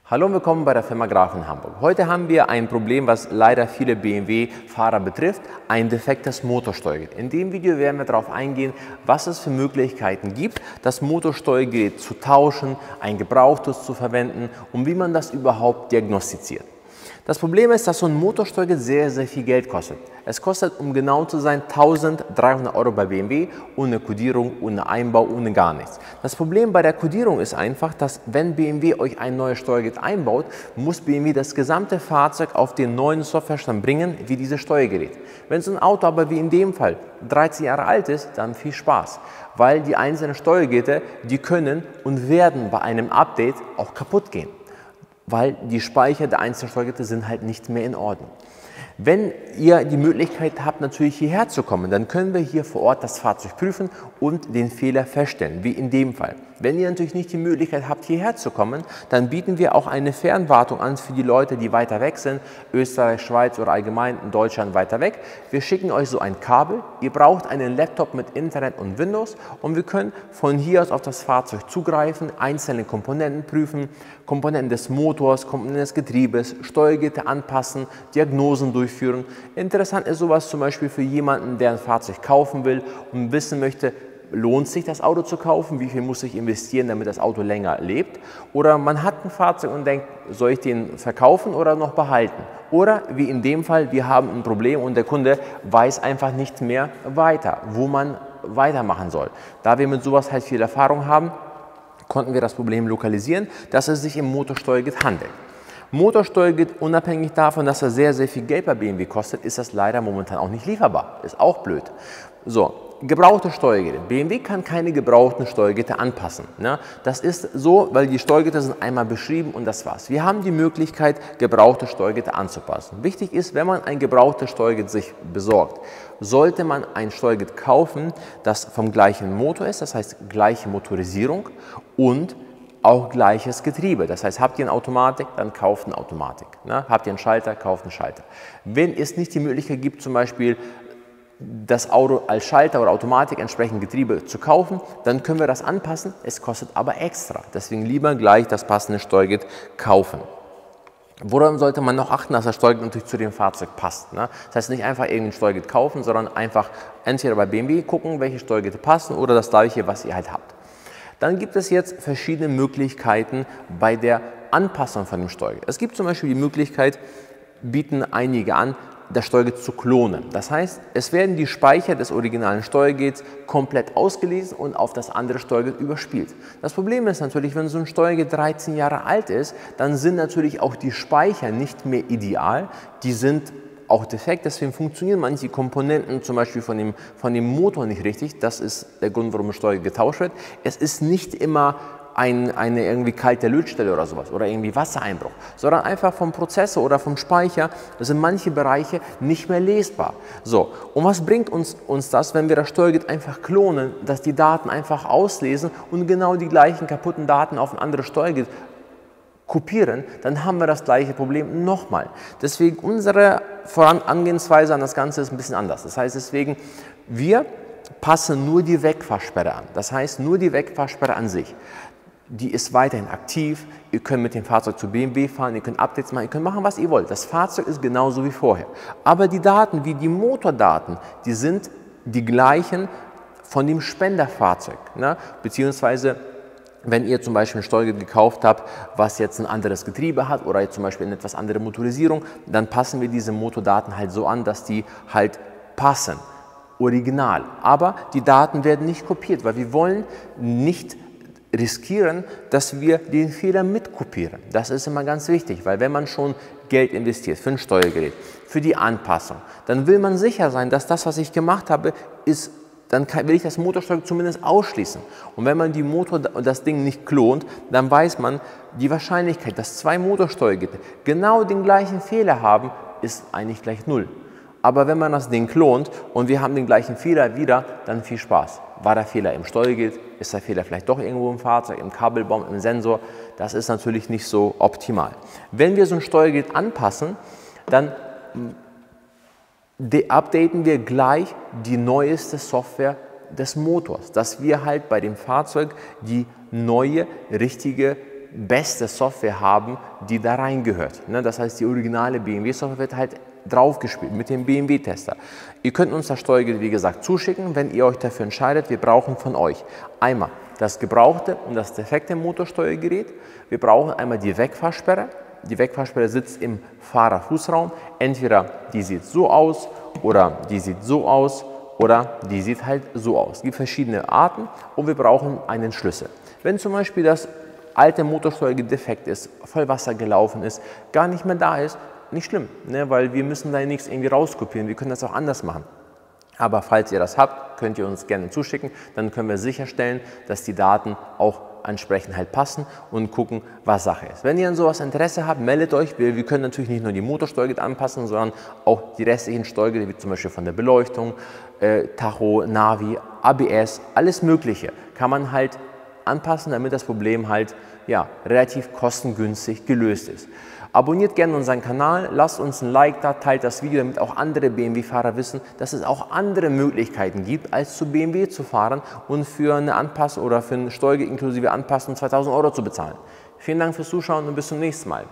Hallo und willkommen bei der Firma Graf in Hamburg. Heute haben wir ein Problem, was leider viele BMW-Fahrer betrifft, ein defektes Motorsteuergerät. In dem Video werden wir darauf eingehen, was es für Möglichkeiten gibt, das Motorsteuergerät zu tauschen, ein gebrauchtes zu verwenden und wie man das überhaupt diagnostiziert. Das Problem ist, dass so ein Motorsteuergerät sehr viel Geld kostet. Es kostet, um genau zu sein, 1.300 € bei BMW, ohne Kodierung, ohne Einbau, ohne gar nichts. Das Problem bei der Kodierung ist einfach, dass wenn BMW euch ein neues Steuergerät einbaut, muss BMW das gesamte Fahrzeug auf den neuen Softwarestand bringen, wie dieses Steuergerät. Wenn so ein Auto aber wie in dem Fall 13 Jahre alt ist, dann viel Spaß, weil die einzelnen Steuergeräte, die können und werden bei einem Update auch kaputt gehen, weil die Speicher der einzelnen Steuergeräte sind halt nicht mehr in Ordnung. Wenn ihr die Möglichkeit habt, natürlich hierher zu kommen, dann können wir hier vor Ort das Fahrzeug prüfen und den Fehler feststellen, wie in dem Fall. Wenn ihr natürlich nicht die Möglichkeit habt, hierher zu kommen, dann bieten wir auch eine Fernwartung an für die Leute, die weiter weg sind, Österreich, Schweiz oder allgemein in Deutschland weiter weg. Wir schicken euch so ein Kabel, ihr braucht einen Laptop mit Internet und Windows und wir können von hier aus auf das Fahrzeug zugreifen, einzelne Komponenten prüfen, Komponenten des Motors, Komponenten des Getriebes, Steuergeräte anpassen, Diagnosen durchführen. Interessant ist sowas zum Beispiel für jemanden, der ein Fahrzeug kaufen will und wissen möchte, lohnt sich das Auto zu kaufen, wie viel muss ich investieren, damit das Auto länger lebt. Oder man hat ein Fahrzeug und denkt, soll ich den verkaufen oder noch behalten? Oder wie in dem Fall, wir haben ein Problem und der Kunde weiß einfach nicht mehr weiter, wo man weitermachen soll. Da wir mit sowas halt viel Erfahrung haben, konnten wir das Problem lokalisieren, dass es sich im Motorsteuergerät handelt. Motorsteuergerät, unabhängig davon, dass er sehr viel Geld bei BMW kostet, ist das leider momentan auch nicht lieferbar. Ist auch blöd. So, gebrauchte Steuergeräte. BMW kann keine gebrauchten Steuergeräte anpassen. Ne? Das ist so, weil die Steuergeräte sind einmal beschrieben und das war's. Wir haben die Möglichkeit, gebrauchte Steuergeräte anzupassen. Wichtig ist, wenn man ein gebrauchtes Steuergerät sich besorgt, sollte man ein Steuergerät kaufen, das vom gleichen Motor ist, das heißt gleiche Motorisierung und auch gleiches Getriebe. Das heißt, habt ihr eine Automatik, dann kauft eine Automatik. Ne? Habt ihr einen Schalter, kauft einen Schalter. Wenn es nicht die Möglichkeit gibt, zum Beispiel das Auto als Schalter oder Automatik entsprechend Getriebe zu kaufen, dann können wir das anpassen. Es kostet aber extra. Deswegen lieber gleich das passende Steuergerät kaufen. Woran sollte man noch achten, dass das Steuergerät natürlich zu dem Fahrzeug passt? Ne? Das heißt, nicht einfach irgendein Steuergerät kaufen, sondern einfach entweder bei BMW gucken, welche Steuergeräte passen oder das gleiche, was ihr halt habt. Dann gibt es jetzt verschiedene Möglichkeiten bei der Anpassung von dem Steuergerät. Es gibt zum Beispiel die Möglichkeit, bieten einige an, das Steuergerät zu klonen. Das heißt, es werden die Speicher des originalen Steuergeräts komplett ausgelesen und auf das andere Steuergerät überspielt. Das Problem ist natürlich, wenn so ein Steuergerät 13 Jahre alt ist, dann sind natürlich auch die Speicher nicht mehr ideal. Die sind auch defekt, deswegen funktionieren manche Komponenten zum Beispiel von dem Motor nicht richtig. Das ist der Grund, warum das Steuergerät getauscht wird. Es ist nicht immer eine irgendwie kalte Lötstelle oder sowas oder irgendwie Wassereinbruch, sondern einfach vom Prozessor oder vom Speicher sind manche Bereiche nicht mehr lesbar. So, und was bringt uns das, wenn wir das Steuergerät einfach klonen, dass die Daten einfach auslesen und genau die gleichen kaputten Daten auf ein anderes Steuergerät kopieren, dann haben wir das gleiche Problem nochmal. Deswegen unsere Vorangehensweise an das Ganze ist ein bisschen anders. Das heißt deswegen, wir passen nur die Wegfahrsperre an. Das heißt nur die Wegfahrsperre an sich. Die ist weiterhin aktiv, ihr könnt mit dem Fahrzeug zu BMW fahren, ihr könnt Updates machen, ihr könnt machen, was ihr wollt. Das Fahrzeug ist genauso wie vorher. Aber die Daten, wie die Motordaten, die sind die gleichen von dem Spenderfahrzeug. Ne? Beziehungsweise, wenn ihr zum Beispiel ein Steuergerät gekauft habt, was jetzt ein anderes Getriebe hat oder jetzt zum Beispiel eine etwas andere Motorisierung, dann passen wir diese Motordaten halt so an, dass die halt passen, original. Aber die Daten werden nicht kopiert, weil wir wollen nicht riskieren, dass wir den Fehler mitkopieren. Das ist immer ganz wichtig, weil wenn man schon Geld investiert für ein Steuergerät, für die Anpassung, dann will man sicher sein, dass das, was ich gemacht habe, ist, dann will ich das Motorsteuergerät zumindest ausschließen. Und wenn man das Ding nicht klont, dann weiß man, die Wahrscheinlichkeit, dass zwei Motorsteuergeräte genau den gleichen Fehler haben, ist eigentlich gleich 0. Aber wenn man das Ding klont und wir haben den gleichen Fehler wieder, dann viel Spaß. War der Fehler im Steuergerät? Ist der Fehler vielleicht doch irgendwo im Fahrzeug, im Kabelbaum, im Sensor? Das ist natürlich nicht so optimal. Wenn wir so ein Steuergerät anpassen, dann updaten wir gleich die neueste Software des Motors, dass wir halt bei dem Fahrzeug die neue, richtige beste Software haben, die da reingehört. Das heißt, die originale BMW-Software wird halt draufgespielt mit dem BMW-Tester. Ihr könnt uns das Steuergerät, wie gesagt, zuschicken, wenn ihr euch dafür entscheidet. Wir brauchen von euch einmal das gebrauchte und das defekte Motorsteuergerät. Wir brauchen einmal die Wegfahrsperre. Die Wegfahrsperre sitzt im Fahrerfußraum. Entweder die sieht so aus oder die sieht so aus oder die sieht halt so aus. Es gibt verschiedene Arten und wir brauchen einen Schlüssel. Wenn zum Beispiel das alte Motorsteuergerät defekt ist, Vollwasser gelaufen ist, gar nicht mehr da ist, nicht schlimm, weil wir müssen da nichts irgendwie rauskopieren. Wir können das auch anders machen. Aber falls ihr das habt, könnt ihr uns gerne zuschicken. Dann können wir sicherstellen, dass die Daten auch entsprechend halt passen und gucken, was Sache ist. Wenn ihr an sowas Interesse habt, meldet euch. Wir können natürlich nicht nur die Motorsteuergeräte anpassen, sondern auch die restlichen Steuergeräte, wie zum Beispiel von der Beleuchtung, Tacho, Navi, ABS, alles Mögliche kann man halt anpassen, damit das Problem halt relativ kostengünstig gelöst ist. Abonniert gerne unseren Kanal, lasst uns ein Like da, teilt das Video, damit auch andere BMW-Fahrer wissen, dass es auch andere Möglichkeiten gibt, als zu BMW zu fahren und für eine Anpassung oder für ein Steuergerät inklusive Anpassung 2000 € zu bezahlen. Vielen Dank fürs Zuschauen und bis zum nächsten Mal.